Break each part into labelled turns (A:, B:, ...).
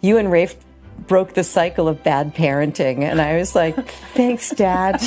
A: You and Rafe broke the cycle of bad parenting, and I was like, thanks, Dad.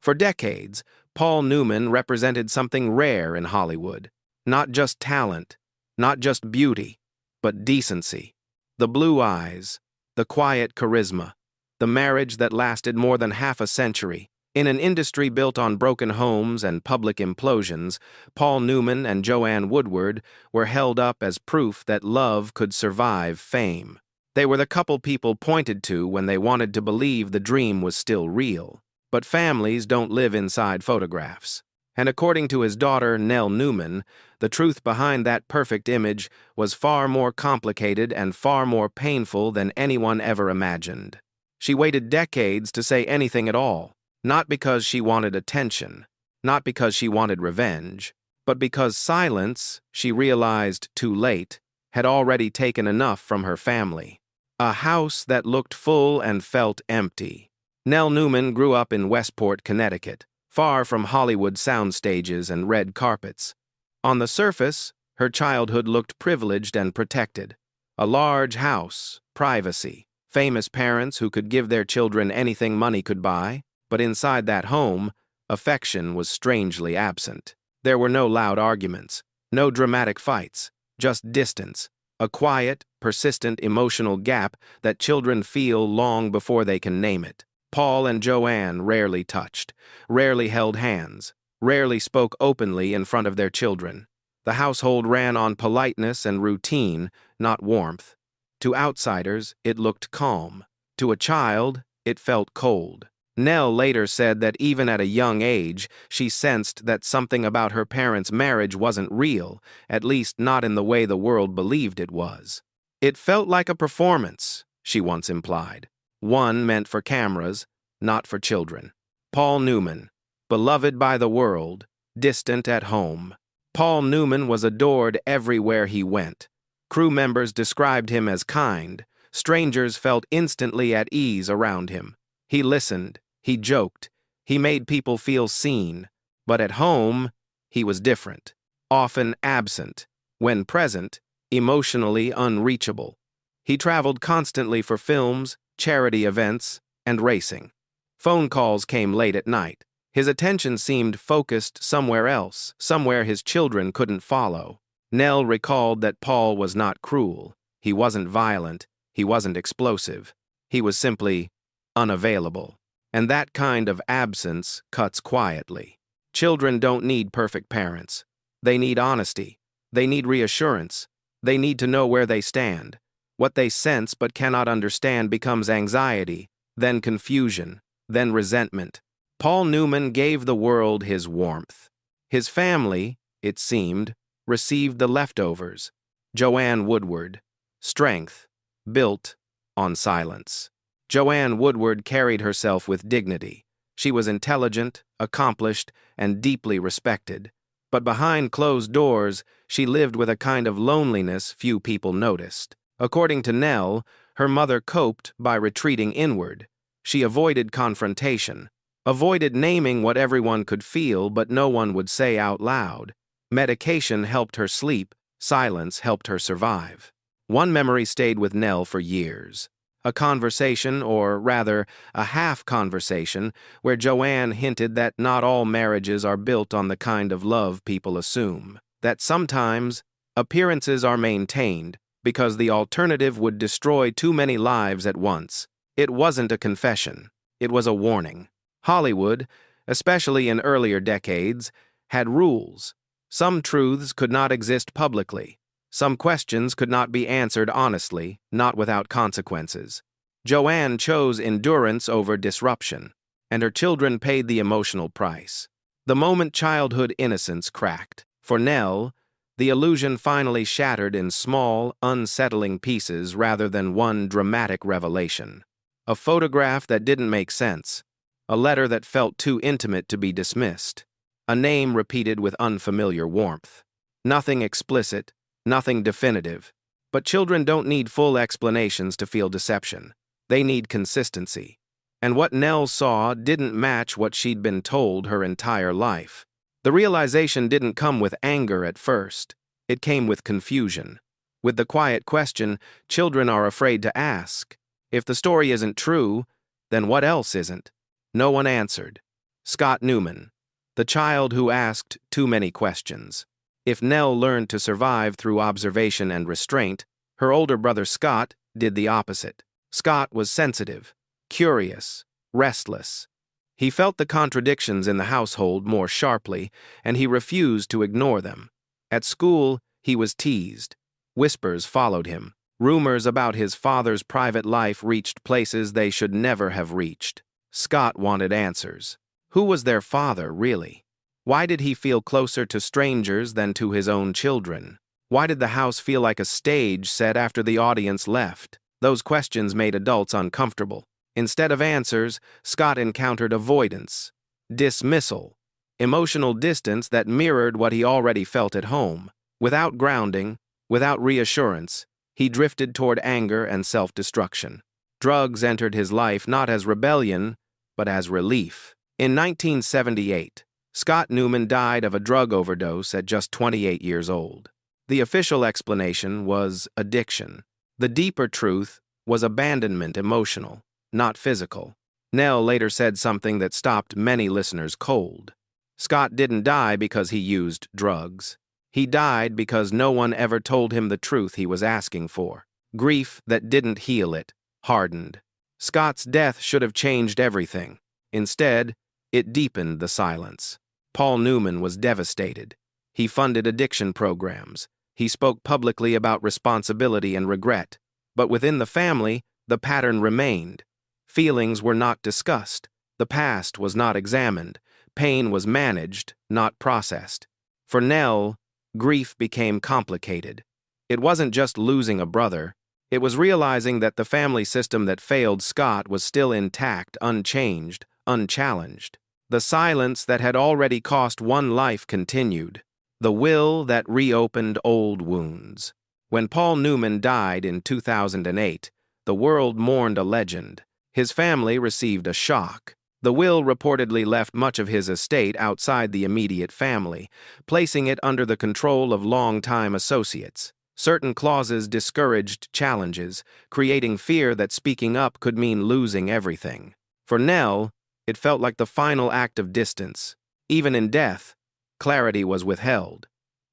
B: For decades, Paul Newman represented something rare in Hollywood. Not just talent, not just beauty, but decency. The blue eyes, the quiet charisma, the marriage that lasted more than half a century. In an industry built on broken homes and public implosions, Paul Newman and Joanne Woodward were held up as proof that love could survive fame. They were the couple people pointed to when they wanted to believe the dream was still real. But families don't live inside photographs. And according to his daughter, Nell Newman, the truth behind that perfect image was far more complicated and far more painful than anyone ever imagined. She waited decades to say anything at all, not because she wanted attention, not because she wanted revenge, but because silence, she realized too late, had already taken enough from her family. A house that looked full and felt empty. Nell Newman grew up in Westport, Connecticut, far from Hollywood sound stages and red carpets. On the surface, her childhood looked privileged and protected. A large house, privacy, famous parents who could give their children anything money could buy, but inside that home, affection was strangely absent. There were no loud arguments, no dramatic fights, just distance, a quiet, persistent emotional gap that children feel long before they can name it. Paul and Joanne rarely touched, rarely held hands, rarely spoke openly in front of their children. The household ran on politeness and routine, not warmth. To outsiders, it looked calm. To a child, it felt cold. Nell later said that even at a young age, she sensed that something about her parents' marriage wasn't real, at least not in the way the world believed it was. It felt like a performance, she once implied. One meant for cameras, not for children. Paul Newman, beloved by the world, distant at home. Paul Newman was adored everywhere he went. Crew members described him as kind. Strangers felt instantly at ease around him. He listened, he joked, he made people feel seen. But at home, he was different. Often absent. When present, emotionally unreachable. He traveled constantly for films, charity events, and racing. Phone calls came late at night. His attention seemed focused somewhere else, somewhere his children couldn't follow. Nell recalled that Paul was not cruel. He wasn't violent. He wasn't explosive. He was simply unavailable. And that kind of absence cuts quietly. Children don't need perfect parents. They need honesty. They need reassurance. They need to know where they stand. What they sense but cannot understand becomes anxiety, then confusion, then resentment. Paul Newman gave the world his warmth. His family, it seemed, received the leftovers. Joanne Woodward, strength, built on silence. Joanne Woodward carried herself with dignity. She was intelligent, accomplished, and deeply respected. But behind closed doors, she lived with a kind of loneliness few people noticed. According to Nell, her mother coped by retreating inward. She avoided confrontation, avoided naming what everyone could feel but no one would say out loud. Medication helped her sleep, silence helped her survive. One memory stayed with Nell for years. A conversation, or rather, a half-conversation, where Joanne hinted that not all marriages are built on the kind of love people assume. That sometimes, appearances are maintained, because the alternative would destroy too many lives at once. It wasn't a confession. It was a warning. Hollywood, especially in earlier decades, had rules. Some truths could not exist publicly. Some questions could not be answered honestly, not without consequences. Joanne chose endurance over disruption, and her children paid the emotional price. The moment childhood innocence cracked. For Nell, the illusion finally shattered in small, unsettling pieces rather than one dramatic revelation. A photograph that didn't make sense. A letter that felt too intimate to be dismissed. A name repeated with unfamiliar warmth. Nothing explicit, nothing definitive. But children don't need full explanations to feel deception. They need consistency. And what Nell saw didn't match what she'd been told her entire life. The realization didn't come with anger at first. It came with confusion. With the quiet question, children are afraid to ask. If the story isn't true, then what else isn't? No one answered. Scott Newman, the child who asked too many questions. If Nell learned to survive through observation and restraint, her older brother Scott did the opposite. Scott was sensitive, curious, restless. He felt the contradictions in the household more sharply, and he refused to ignore them. At school, he was teased. Whispers followed him. Rumors about his father's private life reached places they should never have reached. Scott wanted answers. Who was their father, really? Why did he feel closer to strangers than to his own children? Why did the house feel like a stage set after the audience left? Those questions made adults uncomfortable. Instead of answers, Scott encountered avoidance, dismissal, emotional distance that mirrored what he already felt at home. Without grounding, without reassurance, he drifted toward anger and self-destruction. Drugs entered his life not as rebellion, but as relief. In 1978, Scott Newman died of a drug overdose at just 28 years old. The official explanation was addiction. The deeper truth was abandonment, emotional, not physical. Nell later said something that stopped many listeners cold. Scott didn't die because he used drugs. He died because no one ever told him the truth he was asking for. Grief that didn't heal it hardened. Scott's death should have changed everything. Instead, it deepened the silence. Paul Newman was devastated. He funded addiction programs. He spoke publicly about responsibility and regret. But within the family, the pattern remained. Feelings were not discussed. The past was not examined. Pain was managed, not processed. For Nell, grief became complicated. It wasn't just losing a brother. It was realizing that the family system that failed Scott was still intact, unchanged, unchallenged. The silence that had already cost one life continued. The will that reopened old wounds. When Paul Newman died in 2008, the world mourned a legend. His family received a shock. The will reportedly left much of his estate outside the immediate family, placing it under the control of longtime associates. Certain clauses discouraged challenges, creating fear that speaking up could mean losing everything. For Nell, it felt like the final act of distance. Even in death, clarity was withheld.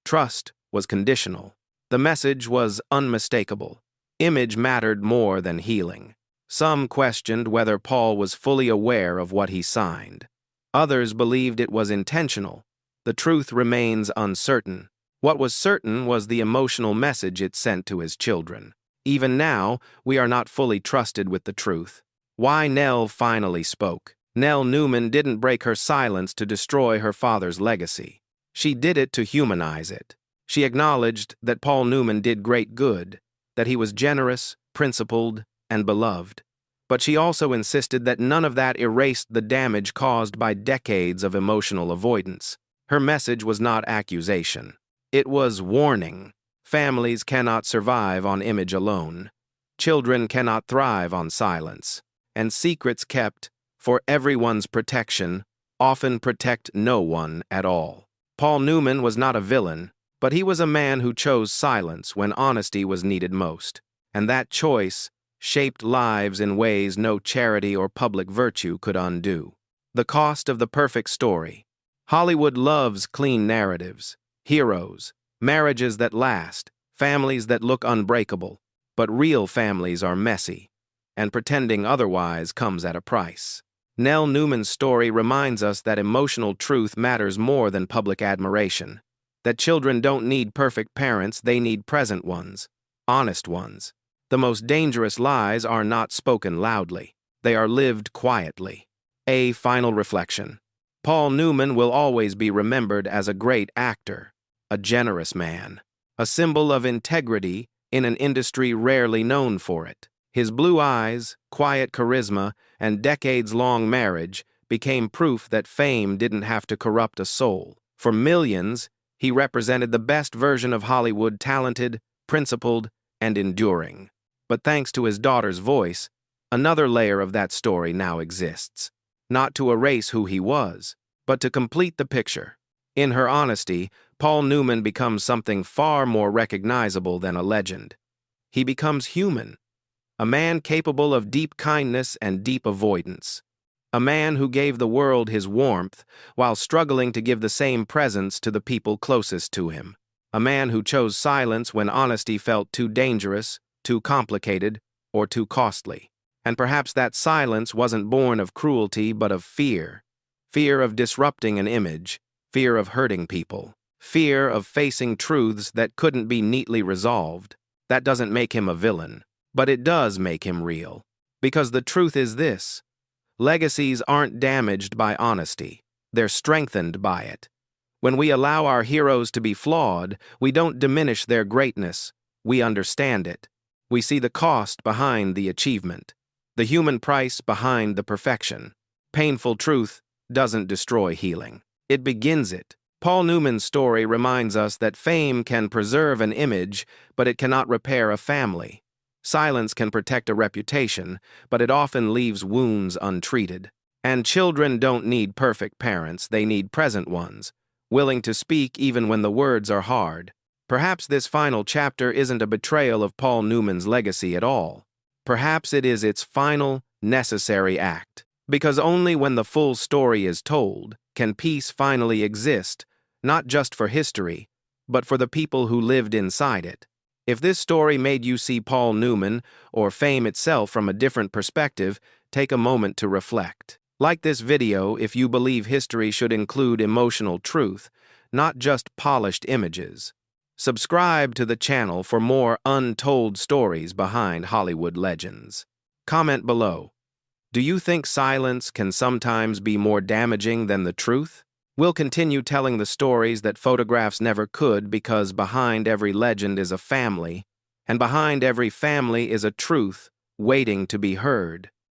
B: Trust was conditional. The message was unmistakable. Image mattered more than healing. Some questioned whether Paul was fully aware of what he signed. Others believed it was intentional. The truth remains uncertain. What was certain was the emotional message it sent to his children. Even now, we are not fully trusted with the truth. Why Nell finally spoke. Nell Newman didn't break her silence to destroy her father's legacy. She did it to humanize it. She acknowledged that Paul Newman did great good, that he was generous, principled, and beloved. But she also insisted that none of that erased the damage caused by decades of emotional avoidance. Her message was not accusation. It was warning. Families cannot survive on image alone. Children cannot thrive on silence. And secrets kept, for everyone's protection, often protect no one at all. Paul Newman was not a villain, but he was a man who chose silence when honesty was needed most. And that choice shaped lives in ways no charity or public virtue could undo. The cost of the perfect story. Hollywood loves clean narratives, heroes, marriages that last, families that look unbreakable. But real families are messy, and pretending otherwise comes at a price. Nell Newman's story reminds us that emotional truth matters more than public admiration. That children don't need perfect parents, they need present ones, honest ones. The most dangerous lies are not spoken loudly. They are lived quietly. A final reflection. Paul Newman will always be remembered as a great actor, a generous man, a symbol of integrity in an industry rarely known for it. His blue eyes, quiet charisma, and decades-long marriage became proof that fame didn't have to corrupt a soul. For millions, he represented the best version of Hollywood, talented, principled, and enduring. But thanks to his daughter's voice, another layer of that story now exists. Not to erase who he was, but to complete the picture. In her honesty, Paul Newman becomes something far more recognizable than a legend. He becomes human, a man capable of deep kindness and deep avoidance. A man who gave the world his warmth while struggling to give the same presence to the people closest to him. A man who chose silence when honesty felt too dangerous, too complicated, or too costly. And perhaps that silence wasn't born of cruelty but of fear. Fear of disrupting an image, fear of hurting people, fear of facing truths that couldn't be neatly resolved. That doesn't make him a villain, but it does make him real. Because the truth is this: legacies aren't damaged by honesty, they're strengthened by it. When we allow our heroes to be flawed, we don't diminish their greatness, we understand it. We see the cost behind the achievement, the human price behind the perfection. Painful truth doesn't destroy healing, it begins it. Paul Newman's story reminds us that fame can preserve an image, but it cannot repair a family. Silence can protect a reputation, but it often leaves wounds untreated. And children don't need perfect parents, they need present ones, willing to speak even when the words are hard. Perhaps this final chapter isn't a betrayal of Paul Newman's legacy at all. Perhaps it is its final, necessary act. Because only when the full story is told can peace finally exist, not just for history, but for the people who lived inside it. If this story made you see Paul Newman or fame itself from a different perspective, take a moment to reflect. Like this video if you believe history should include emotional truth, not just polished images. Subscribe to the channel for more untold stories behind Hollywood legends. Comment below. Do you think silence can sometimes be more damaging than the truth? We'll continue telling the stories that photographs never could, because behind every legend is a family, and behind every family is a truth waiting to be heard.